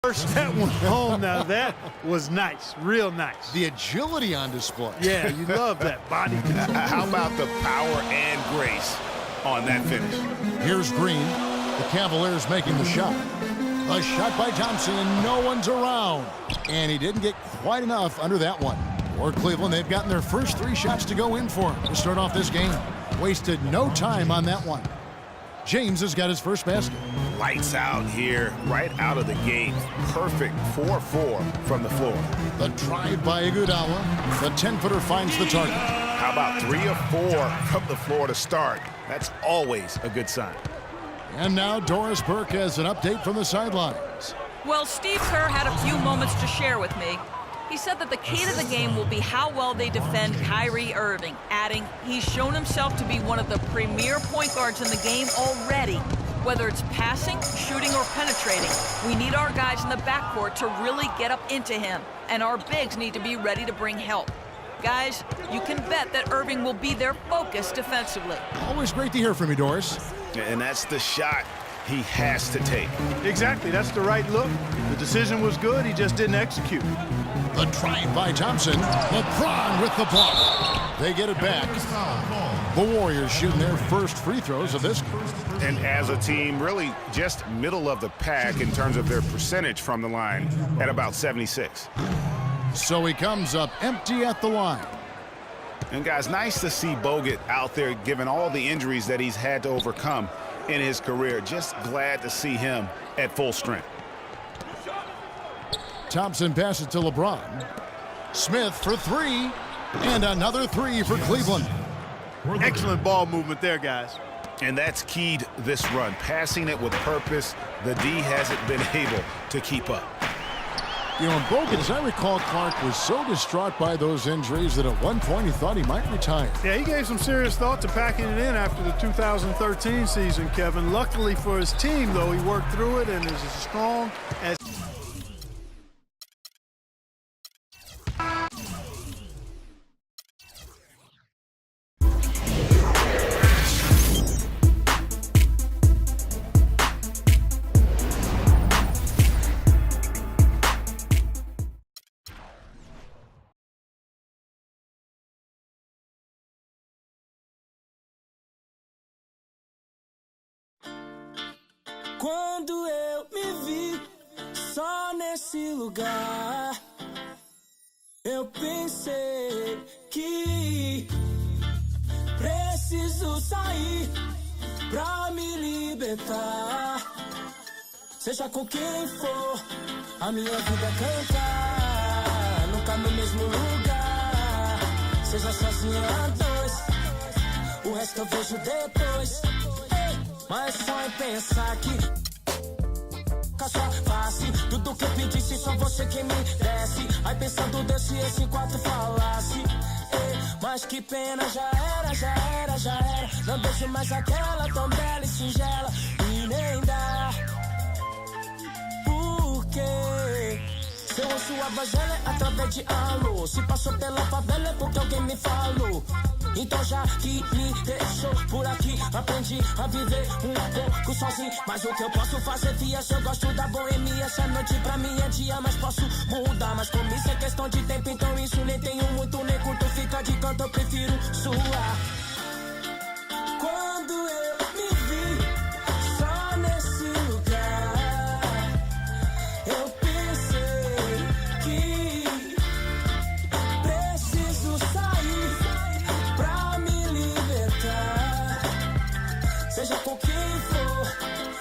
That one home. Now that was nice, real nice. The agility on display. Yeah, you love that body control. How about the power and grace on that finish? Here's Green. The Cavaliers making the shot. A shot by Thompson, and no one's around. And he didn't get quite enough under that one. For Cleveland, they've gotten their first 3 shots to go in for him to start off this game. Wasted no time on that one. James has got his first basket. Lights out here, right out of the gate. Perfect 4-4 from the floor. The drive by Iguodala. The 10-footer finds the target. How about 3 of 4 from the floor to start? That's always a good sign. And now Doris Burke has an update from the sidelines. Well, Steve Kerr had a few moments to share with me. He said that the key to the game will be how well they defend Kyrie Irving, adding he's shown himself to be one of the premier point guards in the game already. Whether it's passing, shooting, or penetrating, we need our guys in the backcourt to really get up into him, and our bigs need to be ready to bring help. Guys, you can bet that Irving will be their focus defensively. Always great to hear from you, Doris. And that's the shot he has to take. Exactly, that's the right look. The decision was good, he just didn't execute. The drive by Thompson. LeBron with the block. They get it back. The Warriors shooting their first free throws of this. And as a team, really just middle of the pack in terms of their percentage from the line at about 76. So he comes up empty at the line. And guys, nice to see Bogut out there given all the injuries that he's had to overcome in his career. Just glad to see him at full strength. Thompson passes to LeBron. Smith for 3. And another 3 for Cleveland. Excellent ball movement there, guys. And that's keyed this run. Passing it with purpose. The D hasn't been able to keep up. You know, Bogut, as I recall, Clark was so distraught by those injuries that at one point he thought he might retire. Yeah, he gave some serious thought to packing it in after the 2013 season, Kevin. Luckily for his team, though, he worked through it and is as strong as... Quando eu me vi só nesse lugar, eu pensei que preciso sair pra me libertar. Seja com quem for, a minha vida é cantar, nunca no mesmo lugar. Seja sozinho a dois, o resto eu vejo depois. Mas só em pensar que só face tudo que eu pedisse, só você quem me desse. Aí pensando Deus se esse quarto falasse. Mas que pena, já era, já era, já era. Não deixo mais aquela tão bela e singela. E nem dá. Porque se eu ouço a voz dela é através de alô. Se passou pela favela é porque alguém me falou. Então já que me deixou por aqui, aprendi a viver um pouco sozinho. Mas o que eu posso fazer, fia, se eu gosto da boemia. Essa noite pra mim é dia, mas posso mudar. Mas como isso é questão de tempo, então isso nem tenho muito, nem curto. Fica de canto, eu prefiro suar. Quando eu me vi só nesse lugar, eu pensei que preciso sair pra me libertar. Seja com quem for,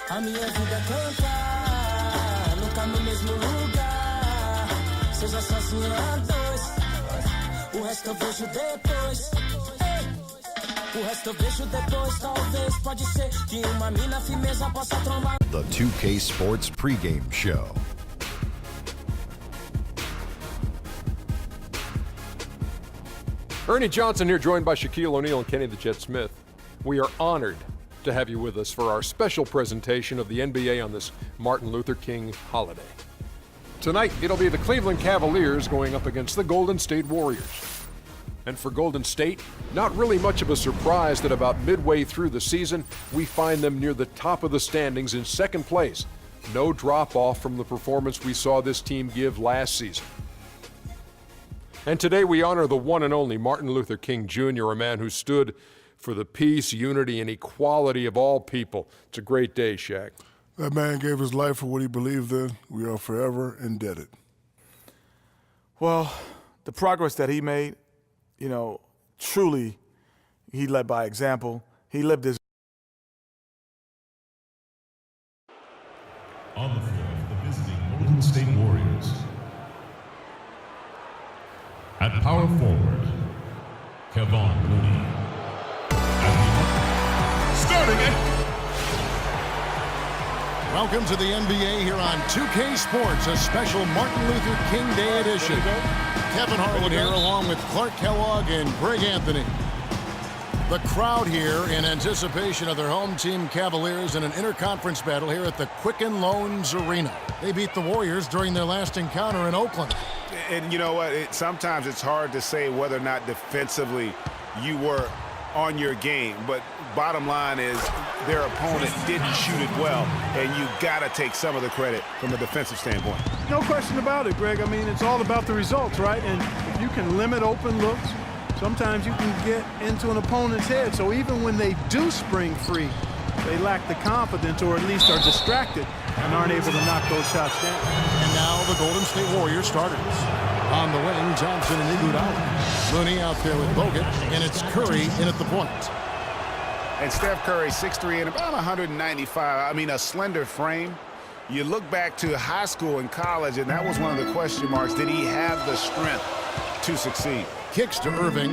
a minha vida é cantar, nunca no mesmo lugar. Seja sozinho a dois, o resto eu vejo depois. O resto eu vejo depois, talvez, pode ser que uma mina firmeza possa trombar. The 2K Sports pregame show. Ernie Johnson here, joined by Shaquille O'Neal and Kenny the Jet Smith. We are honored to have you with us for our special presentation of the NBA on this Martin Luther King holiday. Tonight, it'll be the Cleveland Cavaliers going up against the Golden State Warriors. And for Golden State, not really much of a surprise that about midway through the season, we find them near the top of the standings in second place, No drop-off from the performance we saw this team give last season. And today we honor the one and only Martin Luther King Jr., a man who stood for the peace, unity, and equality of all people. It's a great day, Shaq. That man gave his life for what he believed in. We are forever indebted. Well, the progress that he made, truly, he led by example. He lived his. On the floor for the visiting Golden State Warriors. At power forward, Kevon Looney. Starting it. Welcome to the NBA here on 2K Sports, a special Martin Luther King Day edition. Kevin Harlan here along with Clark Kellogg and Greg Anthony. The crowd here in anticipation of their home team Cavaliers in an interconference battle here at the Quicken Loans Arena. They beat the Warriors during their last encounter in Oakland. And you know what? Sometimes it's hard to say whether or not defensively you were on your game, but bottom line is their opponent didn't shoot it well, and you got to take some of the credit from a defensive standpoint. No question about it, Greg. I mean, it's all about the results, right? And if you can limit open looks, sometimes you can get into an opponent's head. So even when they do spring free, they lack the confidence or at least are distracted and aren't able to knock those shots down. And now the Golden State Warriors starters. On the wing, Johnson and Iguodala. Looney out there with Bogut, and it's Curry in at the point. And Steph Curry, 6'3" and about 195. I mean, a slender frame. You look back to high school and college, and that was one of the question marks. Did he have the strength to succeed? Kicks to Irving.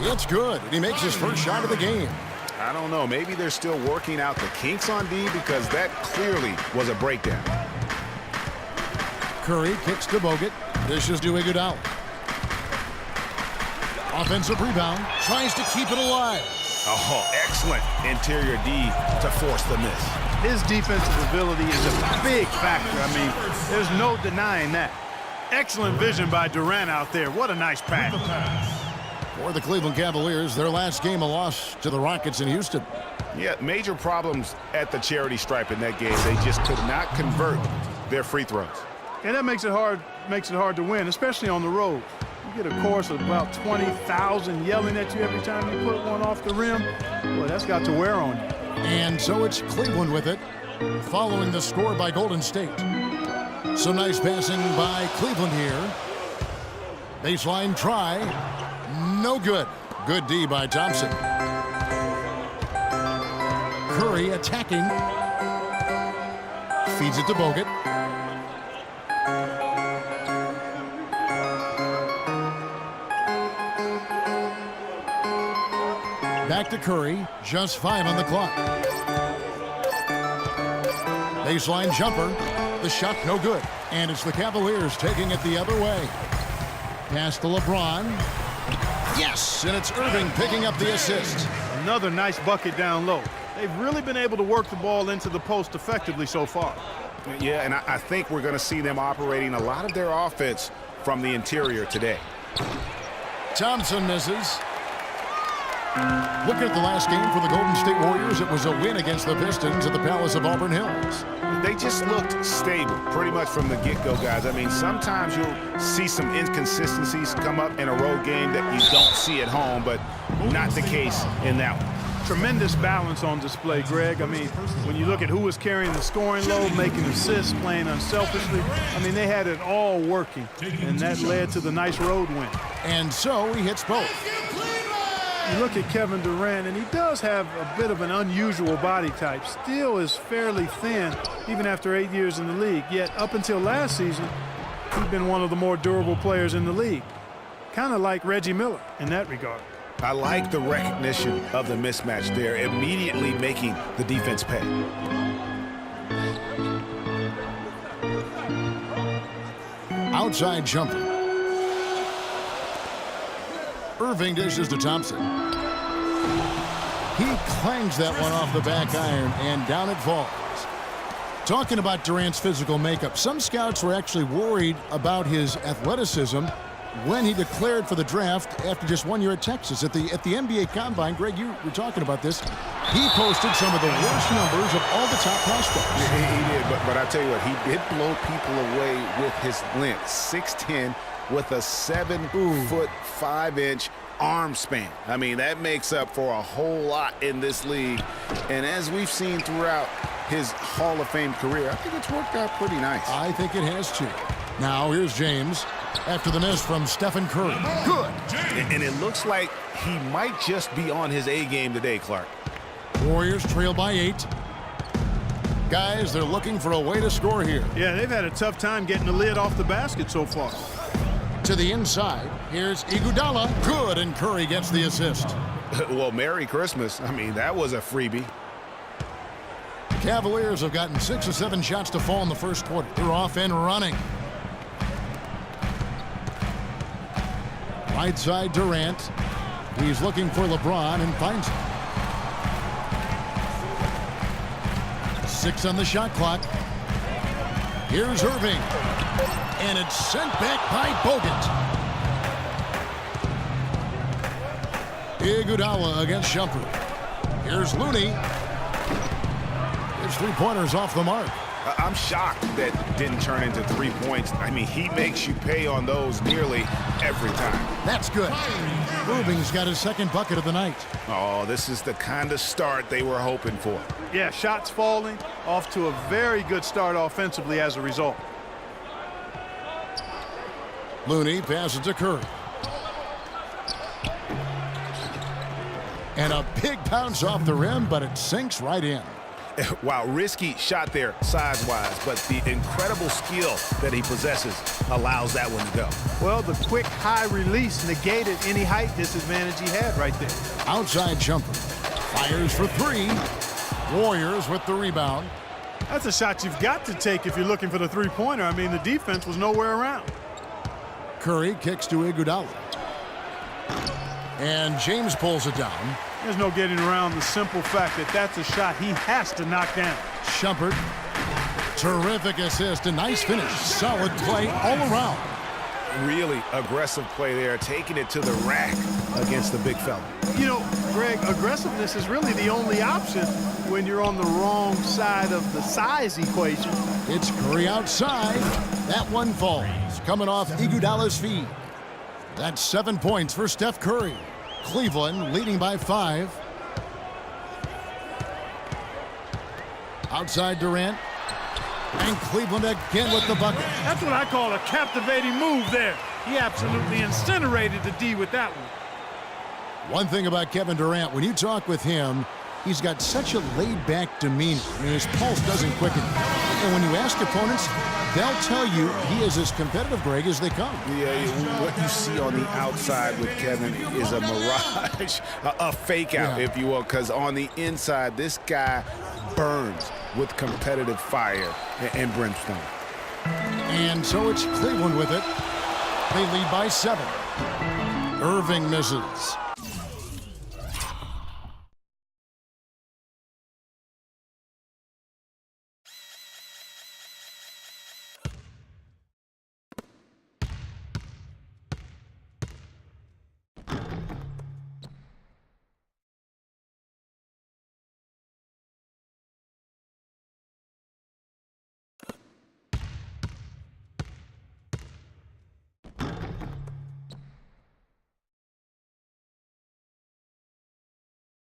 It's good, and he makes his first shot of the game. I don't know. Maybe they're still working out the kinks on D because that clearly was a breakdown. Curry kicks to Bogut. Dishes to Iguodala. Offensive rebound. Tries to keep it alive. Oh, excellent interior D to force the miss. His defensive ability is a big factor. I mean, there's no denying that. Excellent vision by Durant out there. What a nice pass. For the Cleveland Cavaliers, their last game a loss to the Rockets in Houston. Yeah, major problems at the charity stripe in that game. They just could not convert their free throws. And that makes it hard to win, especially on the road. You get a chorus of about 20,000 yelling at you every time you put one off the rim. Boy, that's got to wear on you. And so it's Cleveland with it, following the score by Golden State. Some nice passing by Cleveland here. Baseline try. No good. Good D by Thompson. Curry attacking. Feeds it to Bogut. Back to Curry. Just 5 on the clock. Baseline jumper. The shot no good. And it's the Cavaliers taking it the other way. Pass to LeBron. Yes, and it's Irving picking up the assist. Another nice bucket down low. They've really been able to work the ball into the post effectively so far. Yeah, and I think we're going to see them operating a lot of their offense from the interior today. Thompson misses. Looking at the last game for the Golden State Warriors, it was a win against the Pistons at the Palace of Auburn Hills. They just looked stable pretty much from the get-go, guys. I mean, sometimes you'll see some inconsistencies come up in a road game that you don't see at home, but not the case in that one. Tremendous balance on display, Greg. I mean, when you look at who was carrying the scoring load, making assists, playing unselfishly, I mean, they had it all working, and that led to the nice road win. And so he hits both. You look at Kevin Durant, and he does have a bit of an unusual body type. Still is fairly thin, even after 8 years in the league. Yet up until last season, he's been one of the more durable players in the league. Kind of like Reggie Miller in that regard. I like the recognition of the mismatch there, immediately making the defense pay. Outside jumper. Irving dishes to Thompson. He clangs that one off the back iron, and down it falls. Talking about Durant's physical makeup, some scouts were actually worried about his athleticism when he declared for the draft after just 1 year at Texas. At the NBA Combine, Greg, you were talking about this. He posted some of the worst numbers of all the top prospects. He did, but I tell you what, he did blow people away with his length. 6'10", with a 7'5" arm span. I mean, that makes up for a whole lot in this league. And as we've seen throughout his Hall of Fame career, I think it's worked out pretty nice. I think it has too. Now here's James after the miss from Stephen Curry. Good. And it looks like he might just be on his A game today, Clark. Warriors trail by 8. Guys, they're looking for a way to score here. Yeah, they've had a tough time getting the lid off the basket so far. To the inside, here's Iguodala. Good, and Curry gets the assist. Well, Merry Christmas. I mean, that was a freebie. Cavaliers have gotten 6 or 7 shots to fall in the first quarter. They're off and running. Right side, Durant. He's looking for LeBron and finds him. 6 on the shot clock. Here's Irving. And it's sent back by Bogut. Iguodala against Shumpert. Here's Looney. His 3-pointers off the mark. I'm shocked that didn't turn into 3 points. I mean, he makes you pay on those nearly every time. That's good. Irving's got his second bucket of the night. Oh, this is the kind of start they were hoping for. Yeah, shots falling, off to a very good start offensively as a result. Looney passes to Curry. And a big bounce off the rim, but it sinks right in. Wow, risky shot there size-wise, but the incredible skill that he possesses allows that one to go. Well, the quick high release negated any height disadvantage he had right there. Outside Shumpert. Fires for 3. Warriors with the rebound. That's a shot you've got to take if you're looking for the three-pointer. I mean, the defense was nowhere around. Curry kicks to Iguodala. And James pulls it down. There's no getting around the simple fact that that's a shot he has to knock down. Shumpert. Terrific assist. A nice finish. Solid play all around. Really aggressive play there, taking it to the rack against the big fella. You know, Greg, aggressiveness is really the only option when you're on the wrong side of the size equation. It's Curry outside. That one falls. Coming off Iguodala's feet. That's 7 points for Steph Curry. Cleveland leading by 5. Outside Durant. And Cleveland again with the bucket. That's what I call a captivating move there. He absolutely incinerated the D with that one. One thing about Kevin Durant, when you talk with him, he's got such a laid-back demeanor. I mean, his pulse doesn't quicken. And when you ask opponents, they'll tell you he is as competitive, Greg, as they come. Yeah, what you see on the outside with Kevin is a mirage, a fake-out, if you will, because on the inside, this guy burns with competitive fire and brimstone. And so it's Cleveland with it. They lead by 7. Irving misses.